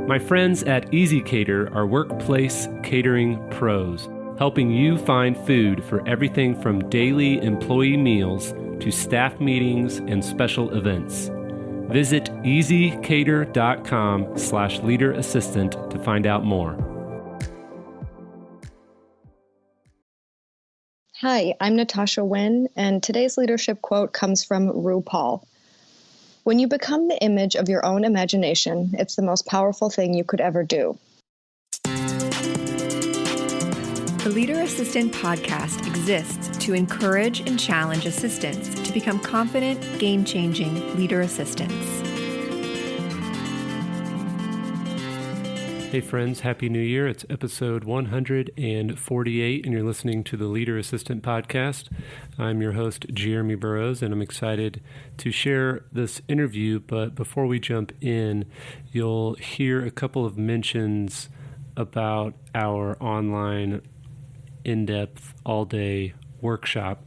My friends at Easy Cater are workplace catering pros, helping you find food for everything from daily employee meals to staff meetings and special events. Visit easycater.com/leaderassistant to find out more. Hi, I'm Natasha Huynh, and today's leadership quote comes from RuPaul. When you become the image of your own imagination, it's the most powerful thing you could ever do. The Leader Assistant podcast exists to encourage and challenge assistants to become confident, game-changing leader assistants. Hey friends, Happy New Year. It's episode 148, and you're listening to the Leader Assistant Podcast. I'm your host, Jeremy Burrows, and I'm excited to share this interview. But before we jump in, you'll hear a couple of mentions about our online in-depth all-day workshop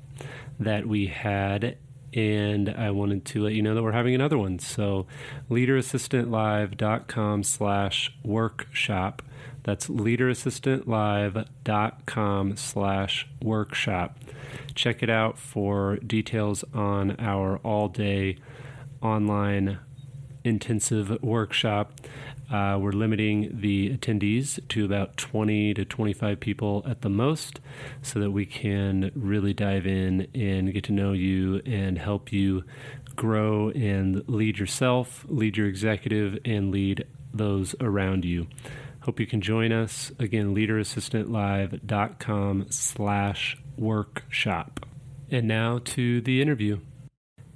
that we had. And I wanted to let you know that we're having another one. So leaderassistantlive.com/workshop. That's leaderassistantlive.com/workshop. Check it out for details on our all-day online intensive workshop. We're limiting the attendees to about 20 to 25 people at the most so that we can really dive in and get to know you and help you grow and lead yourself, lead your executive, and lead those around you. Hope you can join us. Again, leaderassistantlive.com/workshop. And now to the interview.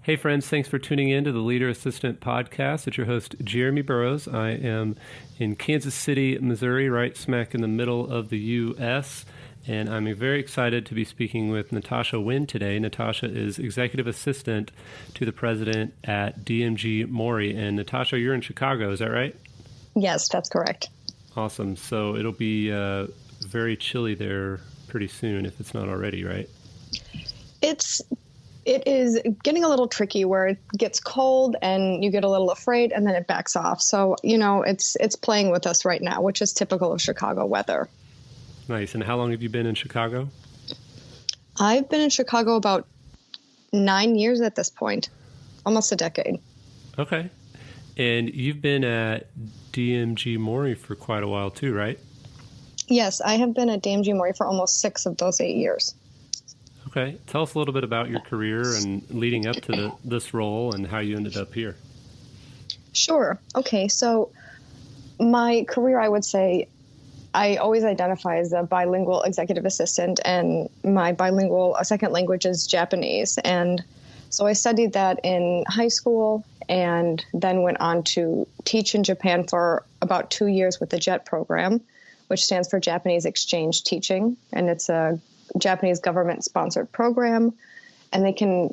Hey friends, thanks for tuning in to the Leader Assistant Podcast. It's your host, Jeremy Burrows. I am in Kansas City, Missouri, right smack in the middle of the U.S., and I'm very excited to be speaking with Natasha Huynh today. Natasha is Executive Assistant to the President at DMG MORI. And Natasha, you're in Chicago, is that right? Yes, that's correct. Awesome. So it'll be very chilly there pretty soon, if it's not already, right? It is getting a little tricky where it gets cold and you get a little afraid and then it backs off. So, it's playing with us right now, which is typical of Chicago weather. Nice. And how long have you been in Chicago? I've been in Chicago about 9 years at this point, almost a decade. Okay. And you've been at DMG MORI for quite a while too, right? Yes, I have been at DMG MORI for almost 6 of those 8 years. Okay. Tell us a little bit about your career and leading up to this role and how you ended up here. Sure. Okay. So my career, I would say, I always identify as a bilingual executive assistant, and my bilingual second language is Japanese. And so I studied that in high school and then went on to teach in Japan for about 2 years with the JET program, which stands for Japanese Exchange Teaching. And it's a Japanese government-sponsored program, and they can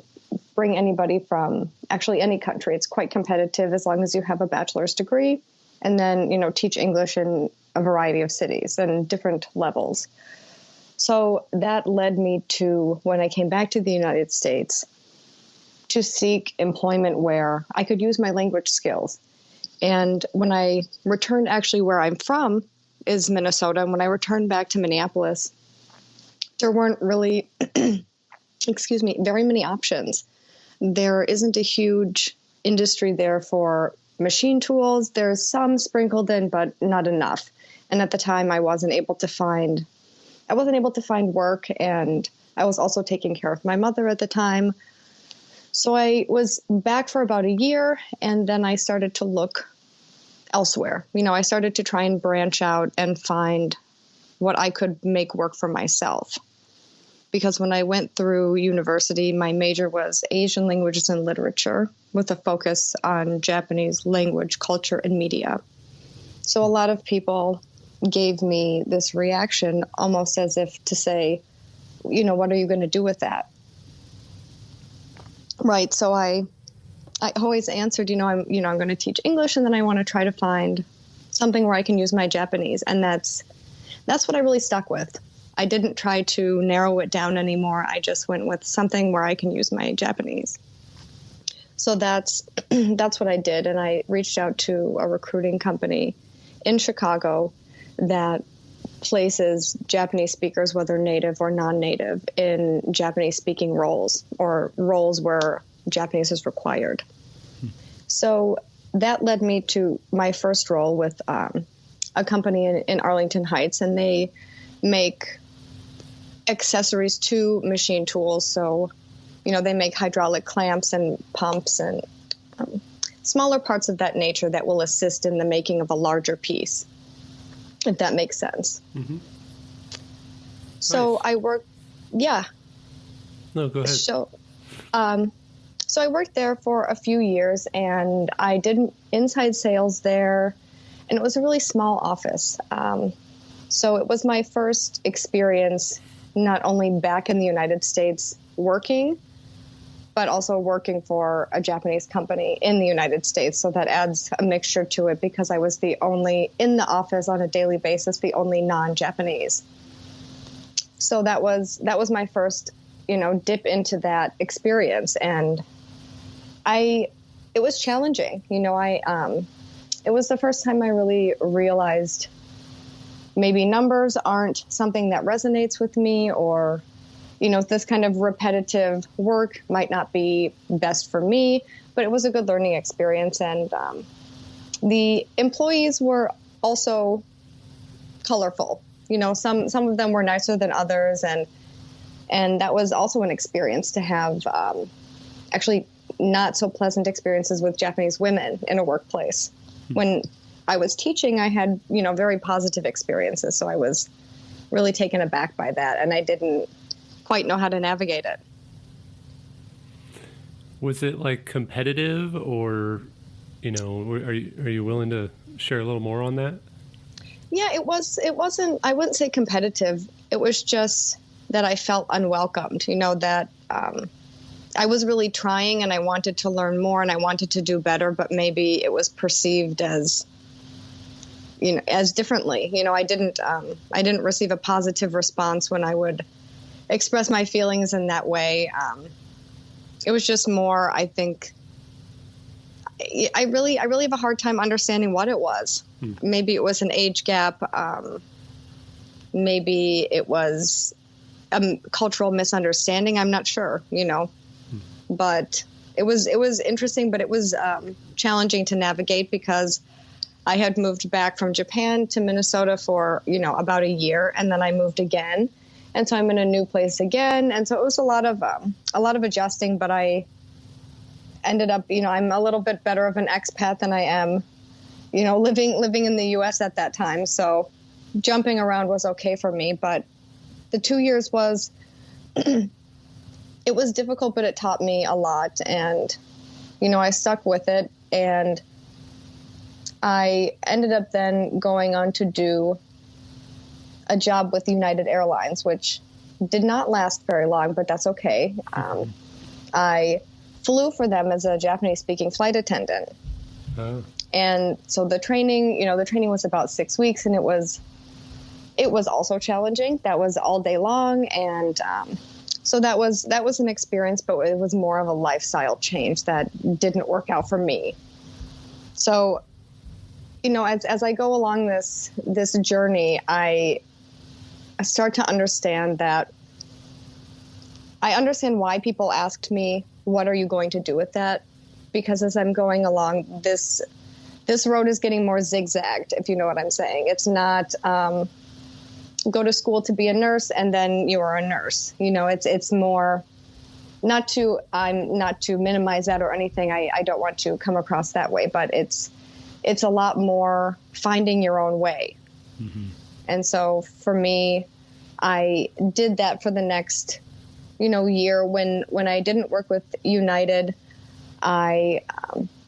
bring anybody from actually any country. It's quite competitive as long as you have a bachelor's degree, and then, teach English in a variety of cities and different levels. So that led me to, when I came back to the United States, to seek employment where I could use my language skills. And when I returned, actually where I'm from is Minnesota, and when I returned back to Minneapolis, there weren't really, very many options. There isn't a huge industry there for machine tools. There's some sprinkled in, but not enough. And at the time, I wasn't able to find work, and I was also taking care of my mother at the time. So I was back for about a year, and then I started to look elsewhere. I started to try and branch out and find what I could make work for myself. Because when I went through university, my major was Asian languages and literature with a focus on Japanese language, culture, and media. So a lot of people gave me this reaction almost as if to say, what are you going to do with that? Right. So I always answered, I'm going to teach English, and then I want to try to find something where I can use my Japanese. And that's what I really stuck with. I didn't try to narrow it down anymore. I just went with something where I can use my Japanese. So that's what I did. And I reached out to a recruiting company in Chicago that places Japanese speakers, whether native or non-native, in Japanese-speaking roles or roles where Japanese is required. So that led me to my first role with a company in Arlington Heights, and they make accessories to machine tools. So, they make hydraulic clamps and pumps and smaller parts of that nature that will assist in the making of a larger piece, if that makes sense. Mm-hmm. So nice. I worked, yeah. No, go ahead. So I worked there for a few years, and I did inside sales there, and it was a really small office. So it was my first experience, not only back in the United States working, but also working for a Japanese company in the United States. So that adds a mixture to it, because I was the only, in the office on a daily basis, the only non-Japanese. So that was my first, dip into that experience. And it was challenging. It was the first time I really realized maybe numbers aren't something that resonates with me, or this kind of repetitive work might not be best for me, but it was a good learning experience. And the employees were also colorful. Some of them were nicer than others. And that was also an experience to have actually not so pleasant experiences with Japanese women in a workplace. When I was teaching, I had, very positive experiences. So I was really taken aback by that, and I didn't quite know how to navigate it. Was it like competitive, or, are you willing to share a little more on that? Yeah, it wasn't, I wouldn't say competitive. It was just that I felt unwelcomed, that I was really trying, and I wanted to learn more, and I wanted to do better, but maybe it was perceived as, as differently. I didn't receive a positive response when I would express my feelings in that way. It was just more, I think, I really have a hard time understanding what it was. Maybe it was an age gap. Maybe it was a cultural misunderstanding. I'm not sure, but it was interesting, but it was challenging to navigate, because I had moved back from Japan to Minnesota for, about a year, and then I moved again. And so I'm in a new place again. And so it was a lot of adjusting, but I ended up, I'm a little bit better of an expat than I am, living in the US at that time. So jumping around was okay for me, but the 2 years was, it was difficult, but it taught me a lot. And, I stuck with it, and I ended up then going on to do a job with United Airlines, which did not last very long, but that's okay. I flew for them as a Japanese-speaking flight attendant. Oh. And so the training was about 6 weeks, and it was also challenging. That was all day long. And so that was an experience, but it was more of a lifestyle change that didn't work out for me. So, as I go along this journey, I start to understand that I understand why people asked me, what are you going to do with that? Because as I'm going along, this road is getting more zigzagged, if you know what I'm saying. It's not go to school to be a nurse and then you are a nurse. It's more, not to minimize that or anything. I don't want to come across that way, but it's a lot more finding your own way. Mm-hmm. And so for me, I did that for the next, year. When I didn't work with United,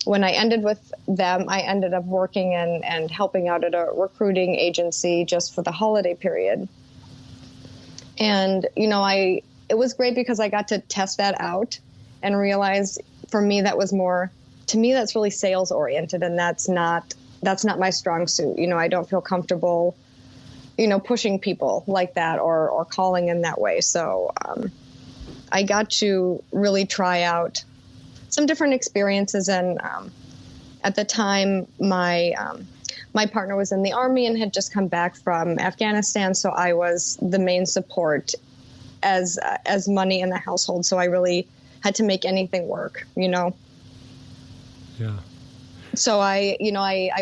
when I ended with them, I ended up working and helping out at a recruiting agency just for the holiday period. And, it was great because I got to test that out and realize for me, that's really sales oriented, and that's not my strong suit. I don't feel comfortable, pushing people like that or calling in that way. So I got to really try out some different experiences. And at the time, my my partner was in the Army and had just come back from Afghanistan, so I was the main support as money in the household. So I really had to make anything work, Yeah. So I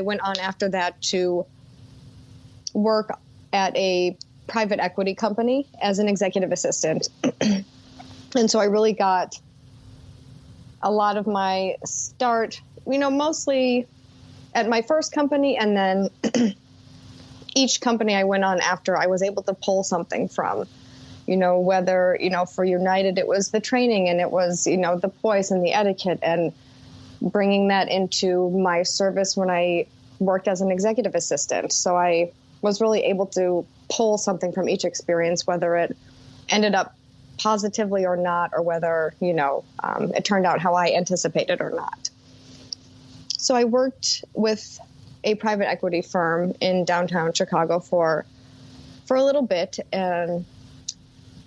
went on after that to work at a private equity company as an executive assistant. And so I really got a lot of my start, mostly at my first company, and then each company I went on after, I was able to pull something from, whether, for United, it was the training, and it was, the poise and the etiquette, and bringing that into my service when I worked as an executive assistant. So I was really able to pull something from each experience, whether it ended up positively or not, or whether, it turned out how I anticipated or not. So I worked with a private equity firm in downtown Chicago for a little bit, and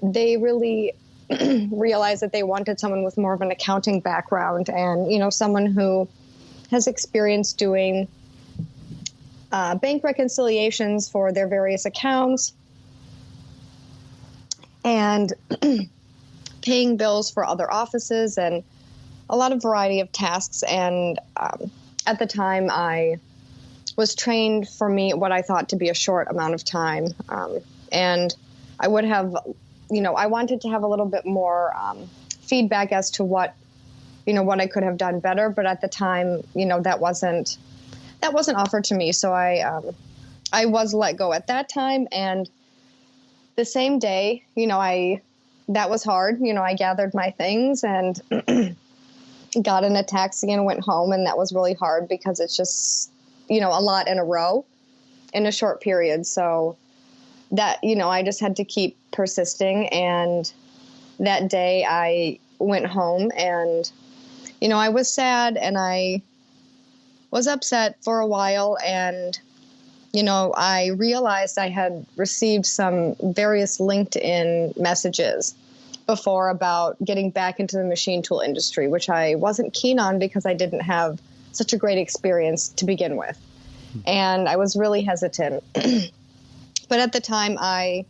they really realized that they wanted someone with more of an accounting background and, someone who has experience doing bank reconciliations for their various accounts and paying bills for other offices and a lot of variety of tasks. And at the time, I was trained for me what I thought to be a short amount of time. And I would have, I wanted to have a little bit more feedback as to what I could have done better. But at the time, that wasn't offered to me. So I was let go at that time. And the same day, that was hard. I gathered my things and got in a taxi and went home. And that was really hard because it's just, a lot in a row in a short period. So that, I just had to keep persisting. And that day I went home and, I was sad and I was upset for a while. And, I realized I had received some various LinkedIn messages before about getting back into the machine tool industry, which I wasn't keen on because I didn't have such a great experience to begin with. And I was really hesitant. But at the time, I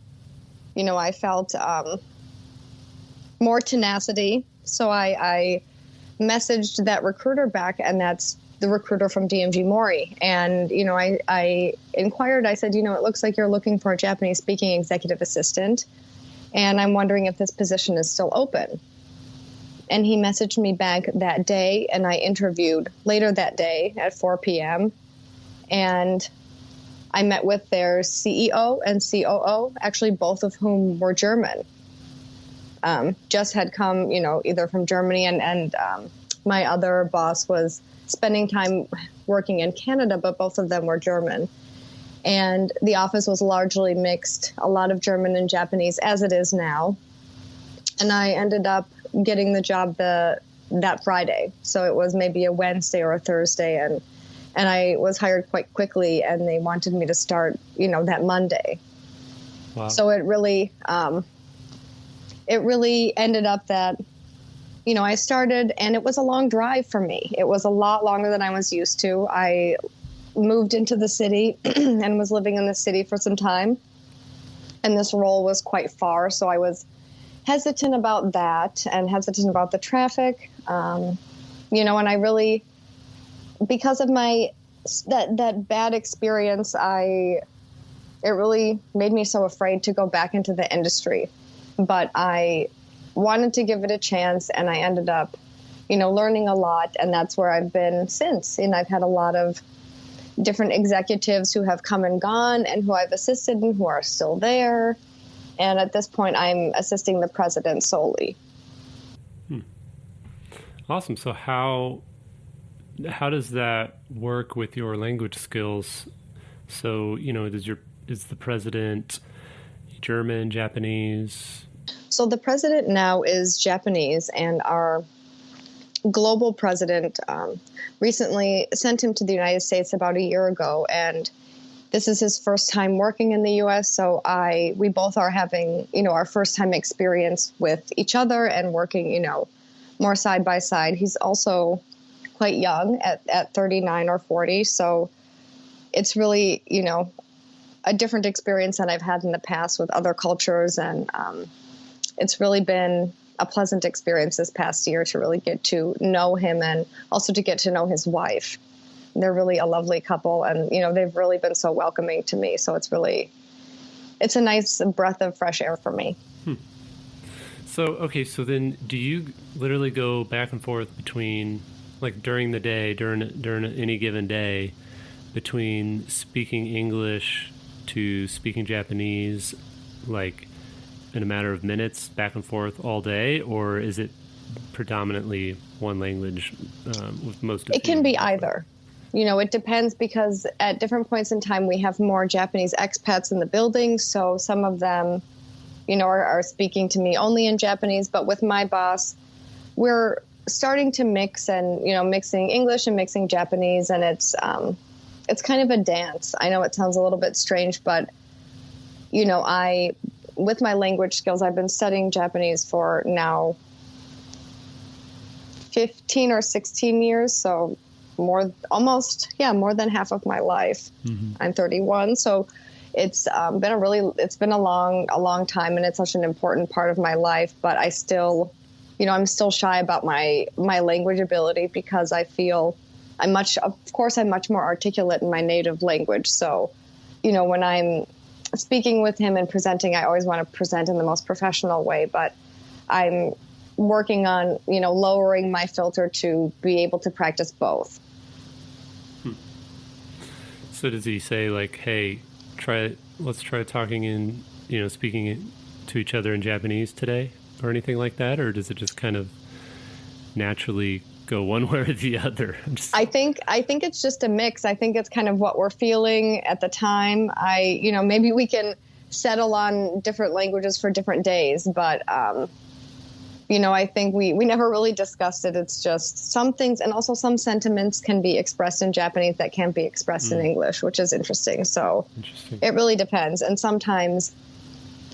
felt more tenacity. So I messaged that recruiter back, and that's the recruiter from DMG MORI. And, I inquired, I said, it looks like you're looking for a Japanese speaking executive assistant. And I'm wondering if this position is still open. And he messaged me back that day, and I interviewed later that day at 4 p.m. And I met with their CEO and COO, actually both of whom were German. Just had come, either from Germany, and my other boss was spending time working in Canada, but both of them were German. And the office was largely mixed, a lot of German and Japanese, as it is now. And I ended up getting the job that Friday. So it was maybe a Wednesday or a Thursday, and I was hired quite quickly, and they wanted me to start, that Monday. Wow. So it really ended up that, I started, and it was a long drive for me. It was a lot longer than I was used to. I moved into the city and was living in the city for some time. And this role was quite far. So I was hesitant about that and hesitant about the traffic. And I really, because of that bad experience, it really made me so afraid to go back into the industry. But I wanted to give it a chance, and I ended up, learning a lot. And that's where I've been since. And I've had a lot of different executives who have come and gone and who I've assisted and who are still there. And at this point, I'm assisting the president solely. Awesome. So how does that work with your language skills? So, is the president German, Japanese? So the president now is Japanese, and our global president recently sent him to the United States about a year ago, and this is his first time working in the U.S., so we both are having, our first time experience with each other and working, more side by side. He's also quite young at 39 or 40, so it's really, a different experience than I've had in the past with other cultures. And it's really been a pleasant experience this past year to really get to know him and also to get to know his wife. They're really a lovely couple, and, they've really been so welcoming to me. So it's a nice breath of fresh air for me. So then do you literally go back and forth between, like, during the day, during any given day, between speaking English to speaking Japanese, like in a matter of minutes, back and forth all day, or is it predominantly one language with most of it can be either. It depends, because at different points in time we have more Japanese expats in the building, so some of them are speaking to me only in Japanese. But with my boss, we're starting to mix and mixing English and mixing Japanese, and it's kind of a dance. I know it sounds a little bit strange, but with my language skills, I've been studying Japanese for now 15 or 16 years. So more than half of my life. Mm-hmm. I'm 31. So it's been a long time, and it's such an important part of my life, but I still, I'm still shy about my language ability, because I feel I'm much more articulate in my native language. So, when I'm speaking with him and presenting, I always want to present in the most professional way, but I'm working on, lowering my filter to be able to practice both. So does he say, like, hey, let's try talking in, speaking to each other in Japanese today, or anything like that? Or does it just kind of naturally go one way or the other? I think it's just a mix. I think it's kind of what we're feeling at the time. Maybe we can settle on different languages for different days, but, I think we never really discussed it. It's just some things, and also some sentiments can be expressed in Japanese that can't be expressed in English, which is interesting. So it really depends. And sometimes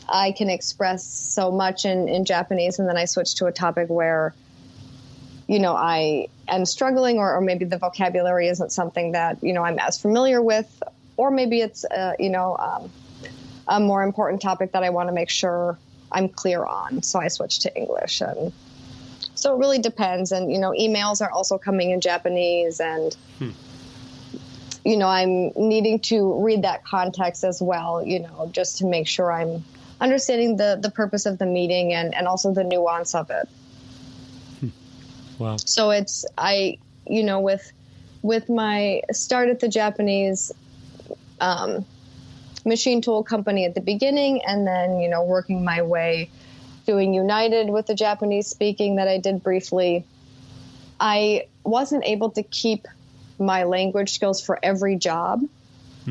I can express so much in Japanese, and then I switch to a topic where, I am struggling, or maybe the vocabulary isn't something that, I'm as familiar with, or maybe it's, a more important topic that I want to make sure I'm clear on. So I switch to English. And so it really depends. And, emails are also coming in Japanese, and, I'm needing to read that context as well, just to make sure I'm understanding the purpose of the meeting and also the nuance of it. Wow. So it's, with my start at the Japanese machine tool company at the beginning, and then, working my way doing United with the Japanese speaking that I did briefly, I wasn't able to keep my language skills for every job,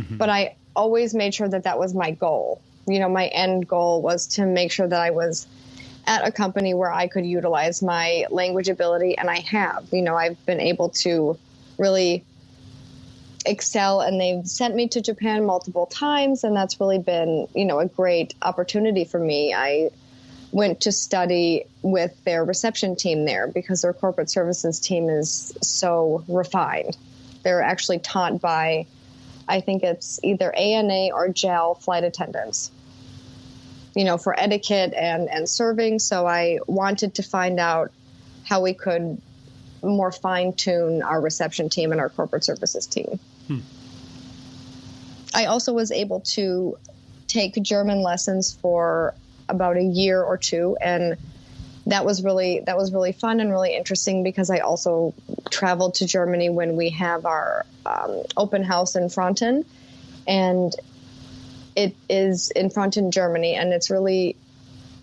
but I always made sure that was my goal. My end goal was to make sure that I was at a company where I could utilize my language ability, and I have. I've been able to really excel, and they've sent me to Japan multiple times, and that's really been, a great opportunity for me. I went to study with their reception team there, because their corporate services team is so refined. They're actually taught by, I think it's either ANA or JAL flight attendants, for etiquette and serving. So I wanted to find out how we could more fine-tune our reception team and our corporate services team. I also was able to take German lessons for about a year or two, and that was really fun and really interesting, because I also traveled to Germany when we have our open house in Fronten, and it is in Fronten, Germany, and it's really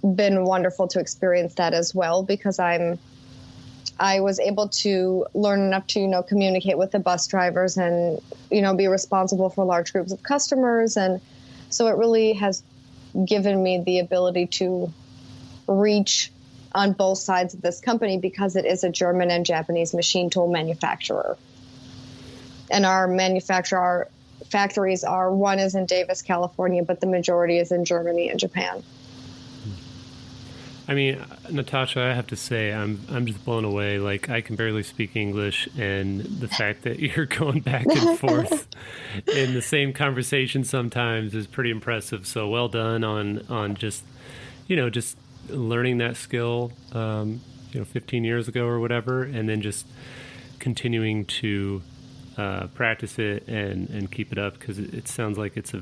been wonderful to experience that as well, because I was able to learn enough to, communicate with the bus drivers and, be responsible for large groups of customers. And so it really has given me the ability to reach on both sides of this company, because it is a German and Japanese machine tool manufacturer. And our factories are, one is in Davis, California, but the majority is in Germany and Japan. I mean, Natasha, I have to say, I'm just blown away. Like, I can barely speak English, and the fact that you're going back and forth in the same conversation sometimes is pretty impressive. So well done on just, just learning that skill, 15 years ago or whatever, and then just continuing to practice it and keep it up, because it sounds like it's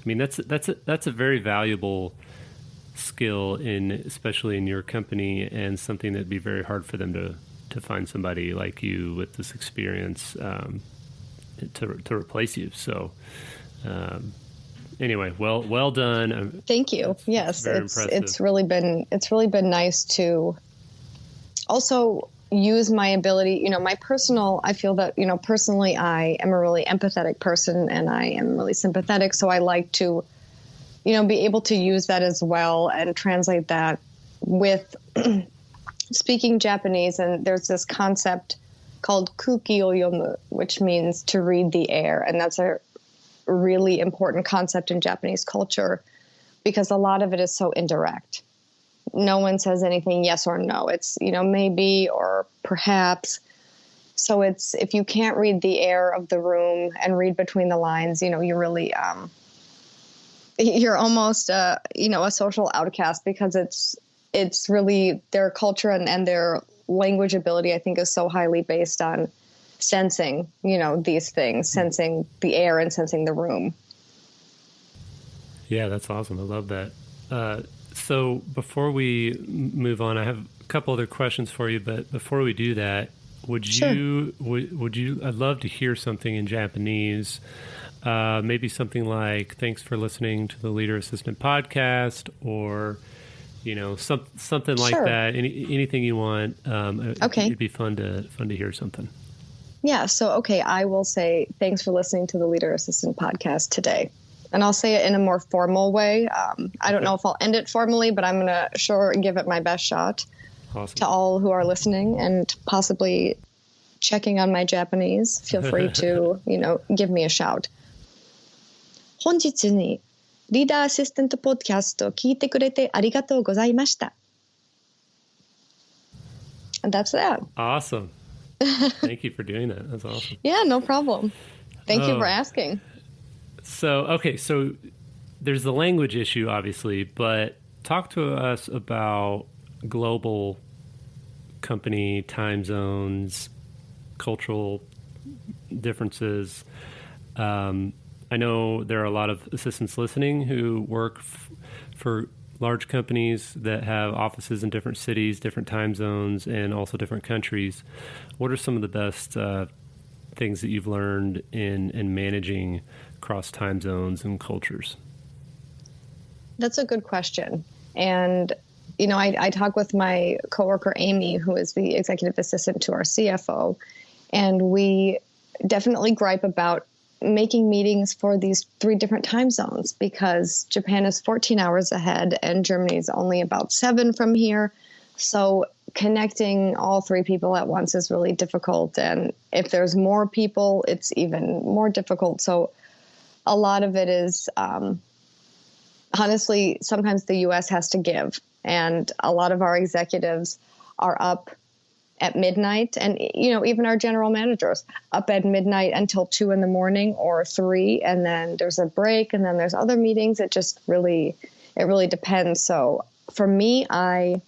that's a very valuable skill especially in your company, and something that'd be very hard for them to find somebody like you with this experience to replace you. So anyway, well done. Thank you. Yes, it's really been nice to also use my ability, I feel that, personally, I am a really empathetic person, and I am really sympathetic. So I like to, be able to use that as well and translate that with speaking Japanese. And there's this concept called kuki o yomu, which means to read the air. And that's a really important concept in Japanese culture, because a lot of it is so indirect. No one says anything yes or no. It's, maybe or perhaps. So it's, if you can't read the air of the room and read between the lines, you really, you're almost, a social outcast, because it's really their culture and their language ability, I think, is so highly based on sensing, these things, sensing the air and sensing the room. Yeah, that's awesome. I love that. So before we move on, I have a couple other questions for you, but before we do that, would you, I'd love to hear something in Japanese, maybe something like, thanks for listening to the Leader Assistant podcast, or, something like that. Anything you want. Okay. It'd be fun to hear something. Yeah. So, I will say, thanks for listening to the Leader Assistant podcast today. And I'll say it in a more formal way. I don't know if I'll end it formally, but I'm going to give it my best shot. Awesome. To all who are listening and possibly checking on my Japanese. Feel free to, give me a shout. 本日にリーダーアシスタントポッドキャストを聞いてくれてありがとうございました。And that's that. Awesome. Thank you for doing that. That's awesome. Yeah, no problem. Thank you for asking. So there's the language issue, obviously, but talk to us about global company time zones, cultural differences. I know there are a lot of assistants listening who work for large companies that have offices in different cities, different time zones, and also different countries. What are some of the best things that you've learned in managing across time zones and cultures? That's a good question. And, I talk with my coworker, Amy, who is the executive assistant to our CFO, and we definitely gripe about making meetings for these 3 different time zones, because Japan is 14 hours ahead and Germany is only about 7 from here. So connecting all 3 people at once is really difficult. And if there's more people, it's even more difficult. So a lot of it is, honestly, sometimes the U.S. has to give. And a lot of our executives are up at midnight, and, even our general managers up at midnight until 2 a.m. or 3, and then there's a break, and then there's other meetings. It really depends. So for me, I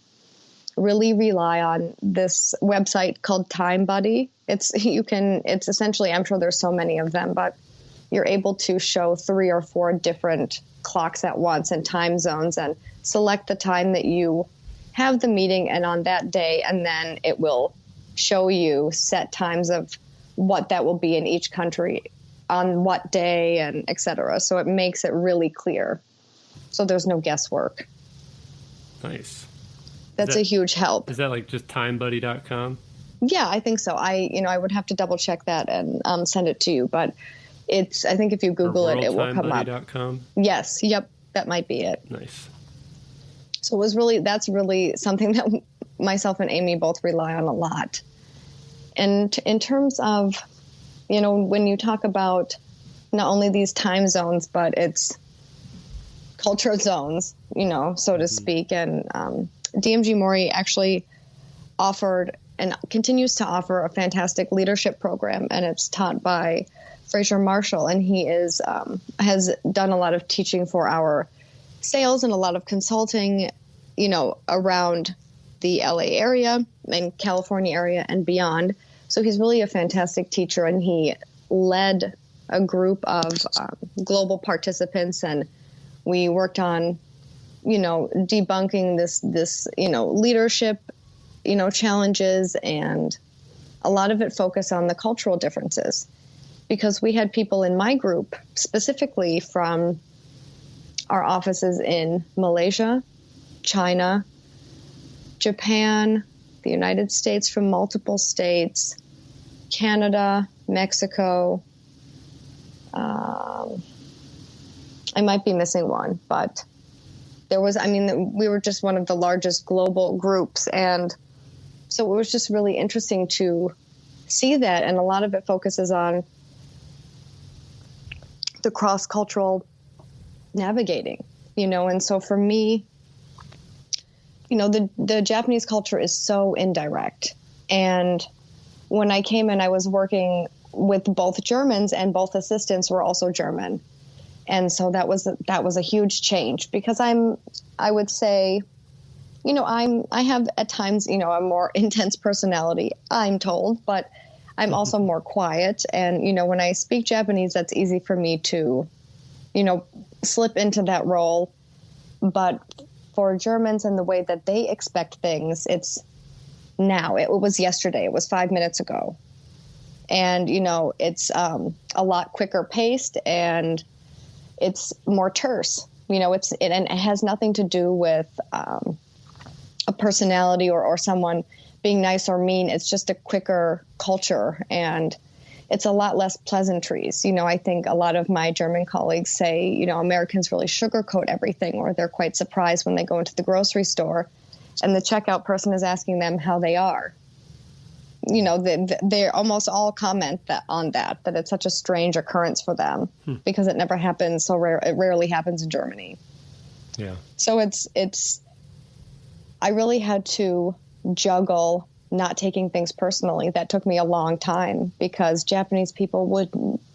really rely on this website called Time Buddy. It's essentially, I'm sure there's so many of them, but you're able to show 3 or 4 different clocks at once and time zones, and select the time that you have the meeting and on that day, and then it will show you set times of what that will be in each country on what day, and et cetera. So it makes it really clear. So there's no guesswork. Nice. That's a huge help. Is that like just timebuddy.com? Yeah, I think so. I would have to double check that and send it to you, but I think if you Google it, it will come up. Yes. Yep. That might be it. Nice. So that's really something that myself and Amy both rely on a lot. And in terms of, when you talk about not only these time zones, but it's culture zones, so to speak. And DMG MORI actually offered and continues to offer a fantastic leadership program, and it's taught by Fraser Marshall, and he has done a lot of teaching for our sales and a lot of consulting, around the LA area and California area and beyond. So he's really a fantastic teacher, and he led a group of global participants, and we worked on, debunking this leadership, challenges, and a lot of it focused on the cultural differences, because we had people in my group specifically from our offices in Malaysia, China, Japan, the United States, from multiple states, Canada, Mexico. I might be missing one, but we were just one of the largest global groups. And so it was just really interesting to see that. And a lot of it focuses on the cross-cultural navigating, and so for me, the Japanese culture is so indirect. And when I came in, I was working with both Germans, and both assistants were also German. And so that was a huge change, because I would say, I have at times, a more intense personality, I'm told, but I'm also more quiet. And, when I speak Japanese, that's easy for me to, slip into that role. But for Germans and the way that they expect things, it's now. It was yesterday. It was 5 minutes ago. And, it's a lot quicker paced, and it's more terse. And it has nothing to do with a personality or someone being nice or mean. It's just a quicker culture, and it's a lot less pleasantries. I think a lot of my German colleagues say, Americans really sugarcoat everything, or they're quite surprised when they go into the grocery store and the checkout person is asking them how they are. They almost all comment on that it's such a strange occurrence for them, because it never happens so rare. It rarely happens in Germany. Yeah. So I really had to juggle not taking things personally. That took me a long time, because Japanese people would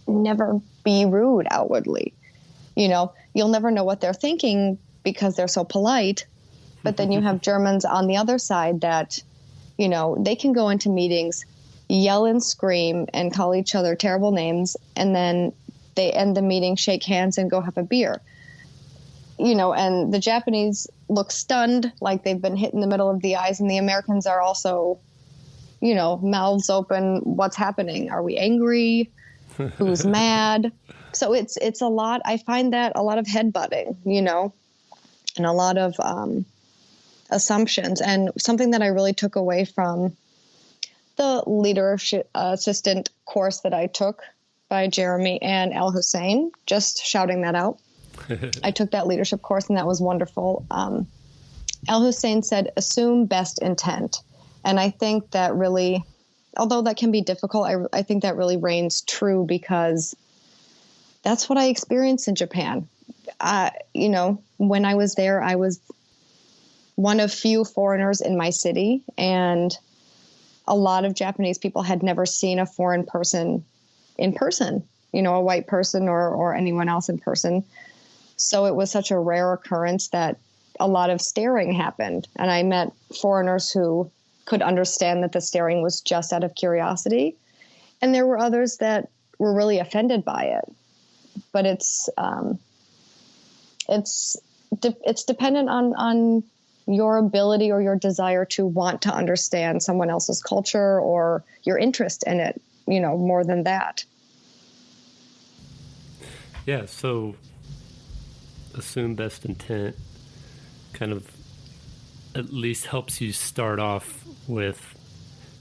never be rude outwardly. You'll never know what they're thinking because they're so polite. But then you have Germans on the other side that, they can go into meetings, yell and scream and call each other terrible names, and then they end the meeting, shake hands, and go have a beer. And the Japanese look stunned, like they've been hit in the middle of the eyes, and the Americans are also, mouths open. What's happening? Are we angry? Who's mad? So it's a lot. I find that a lot of headbutting, and a lot of assumptions. And something that I really took away from the leadership assistant course that I took by Jeremy and Al Hussein, just shouting that out. I took that leadership course, and that was wonderful. Al Hussein said, assume best intent. And I think that really, although that can be difficult, I think that really reigns true, because that's what I experienced in Japan. When I was there, I was one of few foreigners in my city, and a lot of Japanese people had never seen a foreign person in person, a white person or anyone else in person. So it was such a rare occurrence that a lot of staring happened. And I met foreigners who could understand that the staring was just out of curiosity. And there were others that were really offended by it. But it's dependent on your ability or your desire to want to understand someone else's culture, or your interest in it, more than that. Yeah. So assume best intent kind of at least helps you start off with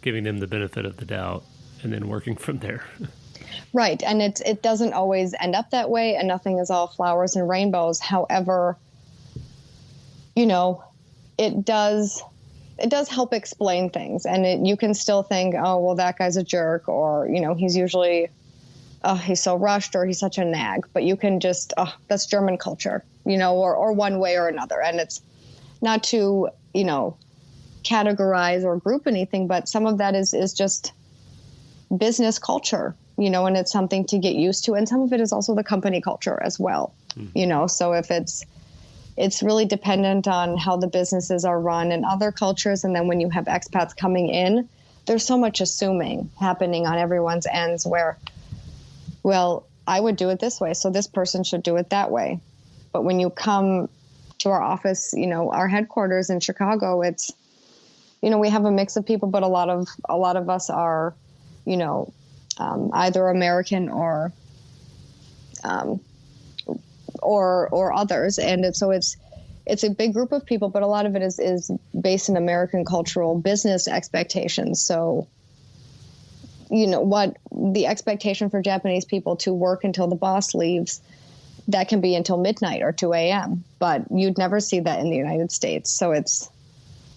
giving them the benefit of the doubt and then working from there. Right. And it doesn't always end up that way, and nothing is all flowers and rainbows. However, it does help explain things, and you can still think, oh, well, that guy's a jerk, or, he's usually, he's so rushed, or he's such a nag. But you can just, that's German culture, or one way or another. And it's not to, categorize or group anything, but some of that is just business culture, and it's something to get used to. And some of it is also the company culture as well, so if it's really dependent on how the businesses are run in other cultures. And then when you have expats coming in, there's so much assuming happening on everyone's ends where, well, I would do it this way, so this person should do it that way. But when you come to our office, our headquarters in Chicago, it's, we have a mix of people, but a lot of us are, either American or others. And so it's a big group of people, but a lot of it is based in American cultural business expectations. So, what the expectation for Japanese people to work until the boss leaves, that can be until midnight or 2 a.m., but you'd never see that in the United States. So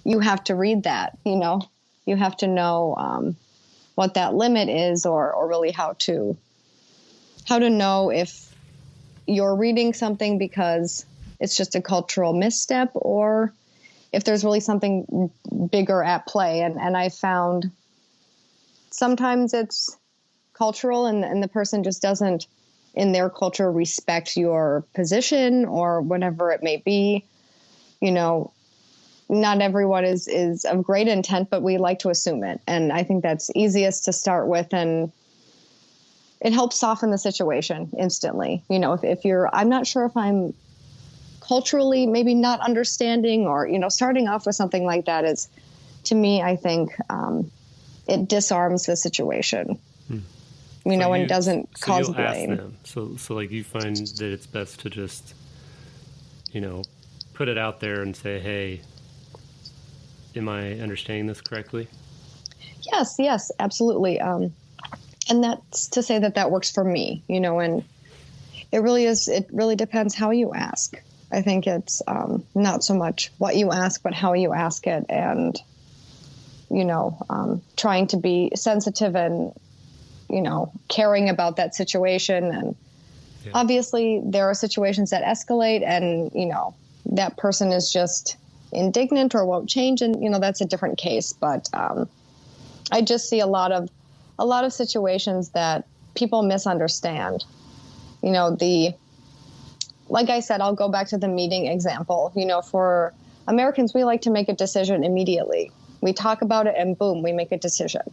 you have to read that, you have to know what that limit is, or really how to know if you're reading something because it's just a cultural misstep, or if there's really something bigger at play. And I found sometimes it's cultural and the person just doesn't, in their culture, respect your position or whatever it may be. Not everyone is of great intent, but we like to assume it. And I think that's easiest to start with, and it helps soften the situation instantly. If I'm not sure if I'm culturally maybe not understanding, or, starting off with something like that is, to me, I think it disarms the situation, and doesn't cause blame. Ask them. So like you find that it's best to just, put it out there and say, hey, am I understanding this correctly? Yes, absolutely. And that's to say that works for me, and it really depends how you ask. I think it's not so much what you ask, but how you ask it, and, trying to be sensitive and, caring about that situation. And obviously there are situations that escalate and, that person is just indignant or won't change. And, that's a different case. But I just see a lot of situations that people misunderstand. Like I said, I'll go back to the meeting example. For Americans, we like to make a decision immediately. We talk about it and boom, we make a decision.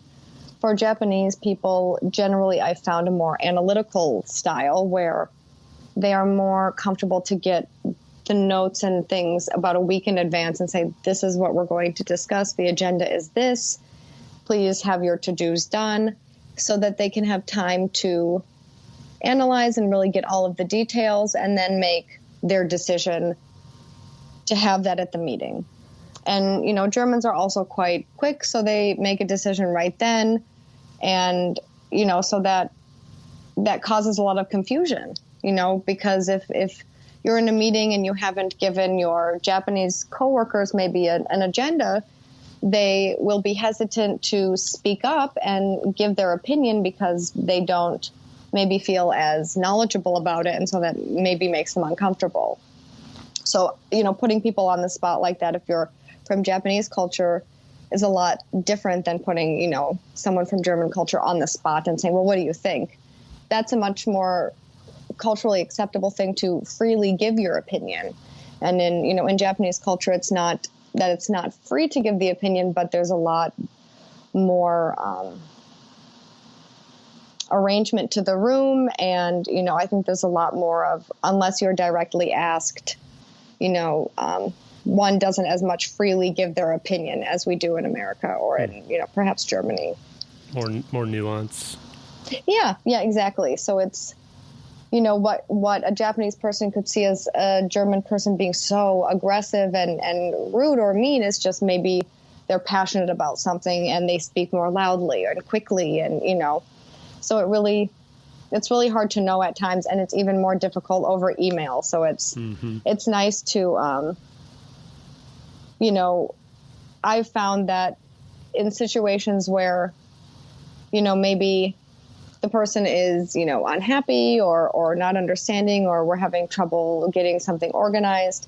For Japanese people, generally, I found a more analytical style where they are more comfortable to get the notes and things about a week in advance and say, this is what we're going to discuss. The agenda is this. Please have your to-dos done, so that they can have time to analyze and really get all of the details and then make their decision to have that at the meeting. And, Germans are also quite quick, so they make a decision right then. And, so that causes a lot of confusion, because if you're in a meeting and you haven't given your Japanese coworkers maybe an agenda, they will be hesitant to speak up and give their opinion because they don't maybe feel as knowledgeable about it. And so that maybe makes them uncomfortable. So, putting people on the spot like that, if you're from Japanese culture, is a lot different than putting, someone from German culture on the spot and saying, well, what do you think? That's a much more culturally acceptable thing to freely give your opinion. And in Japanese culture, it's not that it's not free to give the opinion, but there's a lot more arrangement to the room. And, I think there's a lot more of, unless you're directly asked, one doesn't as much freely give their opinion as we do in America or in, perhaps Germany. More nuance. Yeah, exactly. So it's, what a Japanese person could see as a German person being so aggressive and rude or mean is just maybe they're passionate about something and they speak more loudly and quickly. And, so it's really hard to know at times. And it's even more difficult over email. So it's nice to, I've found that in situations where, maybe the person is, unhappy or not understanding, or we're having trouble getting something organized,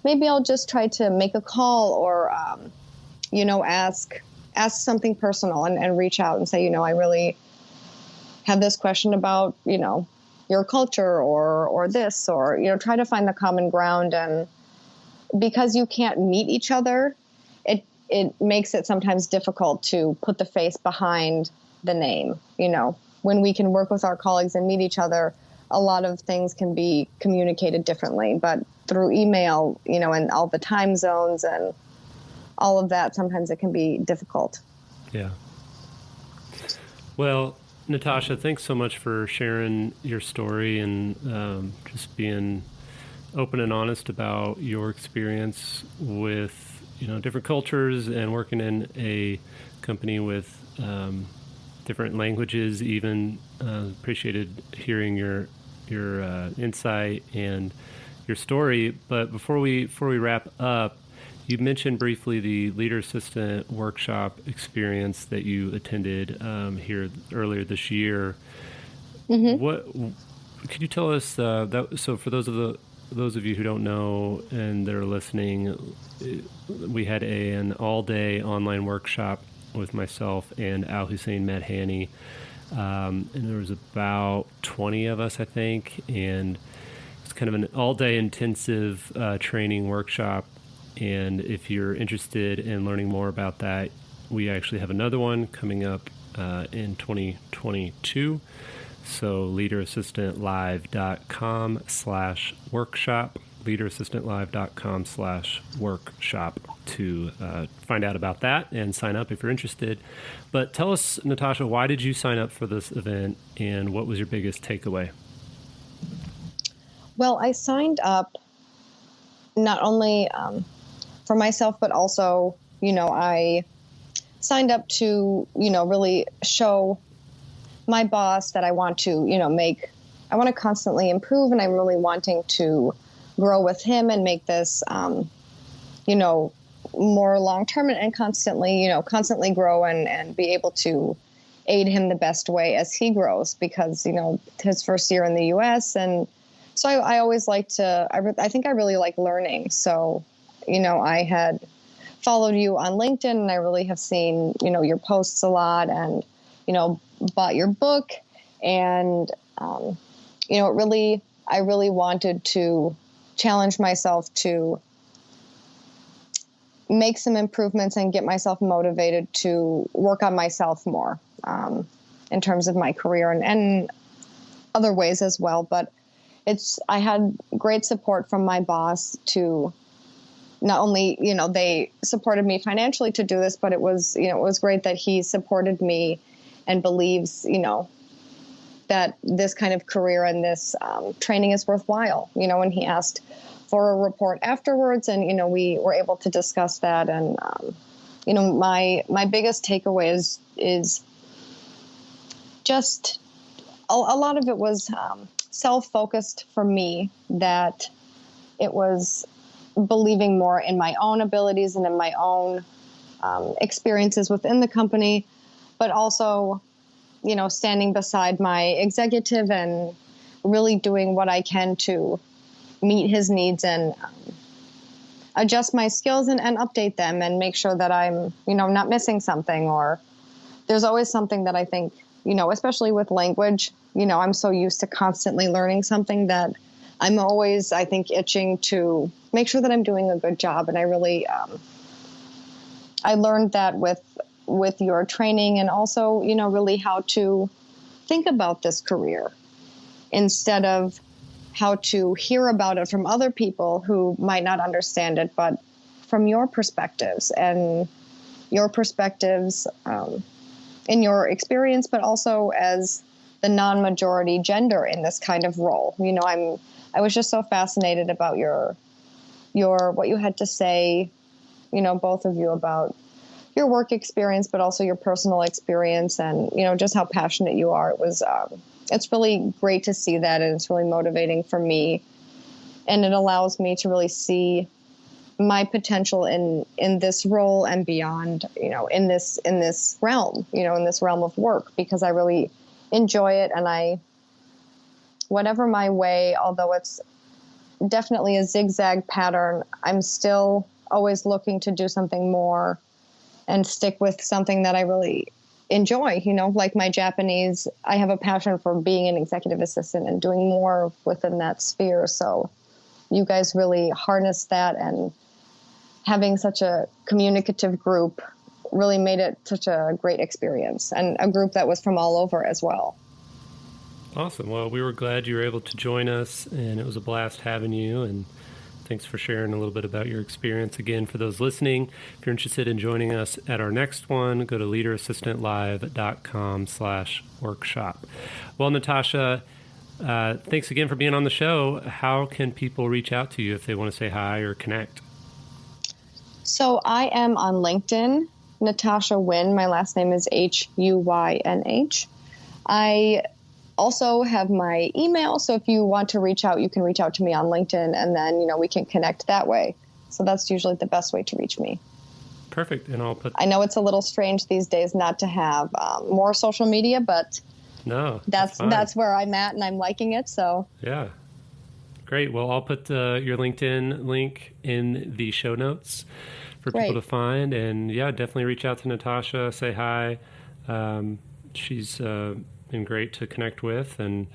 maybe I'll just try to make a call or, ask something personal and reach out and say, I really have this question about, your culture or this, or, try to find the common ground. And because you can't meet each other, it makes it sometimes difficult to put the face behind the name. When we can work with our colleagues and meet each other, a lot of things can be communicated differently. But through email, and all the time zones and all of that, sometimes it can be difficult. Yeah. Well, Natasha, thanks so much for sharing your story and just being open and honest about your experience with, different cultures and working in a company with different languages. Even appreciated hearing your insight and your story. But before we wrap up, you mentioned briefly the Leader Assistant workshop experience that you attended here earlier this year. Mm-hmm. What could you tell us? So for those of you who don't know and that are listening, we had an all-day online workshop with myself and Al Hussein Madhani, and there was about 20 of us, I think, and it's kind of an all-day intensive training workshop. And if you're interested in learning more about that, we actually have another one coming up in 2022. So leaderassistantlive.com/workshop, leaderassistantlive.com/workshop to find out about that and sign up if you're interested. But tell us, Natasha, why did you sign up for this event and what was your biggest takeaway? Well, I signed up not only for myself, but also, I signed up to, really show my boss that I want to, I want to constantly improve, and I'm really wanting to grow with him and make this, more long-term and constantly grow and be able to aid him the best way as he grows, because, his first year in the U.S. And so I always like to, I think I really like learning. So, I had followed you on LinkedIn, and I really have seen, your posts a lot, and, bought your book. And, I really wanted to challenge myself to make some improvements and get myself motivated to work on myself more in terms of my career and other ways as well. But I had great support from my boss to not only, they supported me financially to do this, but it was great that he supported me and believes, that this kind of career and this training is worthwhile, and he asked for a report afterwards, and, we were able to discuss that. And, my biggest takeaway is just a lot of it was self-focused for me, that it was believing more in my own abilities and in my own experiences within the company, but also, standing beside my executive and really doing what I can to meet his needs and adjust my skills and update them and make sure that I'm, not missing something. Or there's always something that I think, especially with language, I'm so used to constantly learning something that I'm always, I think, itching to make sure that I'm doing a good job. And I really, I learned that with your training, and also, really how to think about this career instead of how to hear about it from other people who might not understand it, but from your perspectives and your perspectives in your experience, but also as the non-majority gender in this kind of role. I was just so fascinated about your what you had to say, both of you, about your work experience, but also your personal experience, and, just how passionate you are. It was, it's really great to see that. And it's really motivating for me. And it allows me to really see my potential in this role and beyond, in this realm, in this realm of work, because I really enjoy it, and whatever my way, although it's definitely a zigzag pattern, I'm still always looking to do something more and stick with something that I really enjoy. Like my Japanese, I have a passion for being an executive assistant and doing more within that sphere. So you guys really harnessed that, and having such a communicative group really made it such a great experience, and a group that was from all over as well. Awesome. Well, we were glad you were able to join us, and it was a blast having you, and thanks for sharing a little bit about your experience. Again, for those listening, if you're interested in joining us at our next one, go to leaderassistantlive.com/workshop. Well, Natasha, thanks again for being on the show. How can people reach out to you if they want to say hi or connect? So I am on LinkedIn, Natasha Huynh. My last name is Huynh. I also have my email, so if you want to reach out, you can reach out to me on LinkedIn, and then, we can connect that way. So that's usually the best way to reach me. Perfect. And I know it's a little strange these days not to have more social media, but no, that's where I'm at, and I'm liking it. So yeah, great. Well, I'll put your LinkedIn link in the show notes for people to find, and yeah, definitely reach out to Natasha, say hi. She's been great to connect with, and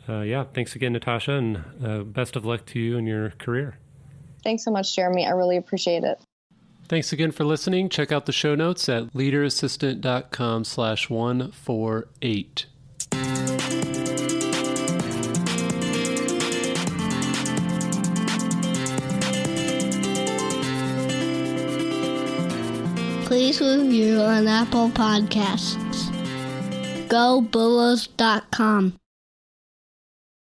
thanks again, Natasha, and best of luck to you in your career. Thanks so much, Jeremy. I really appreciate it. Thanks again for listening. Check out the show notes at leaderassistant.com/148. Please review on Apple Podcasts. GoBulls.com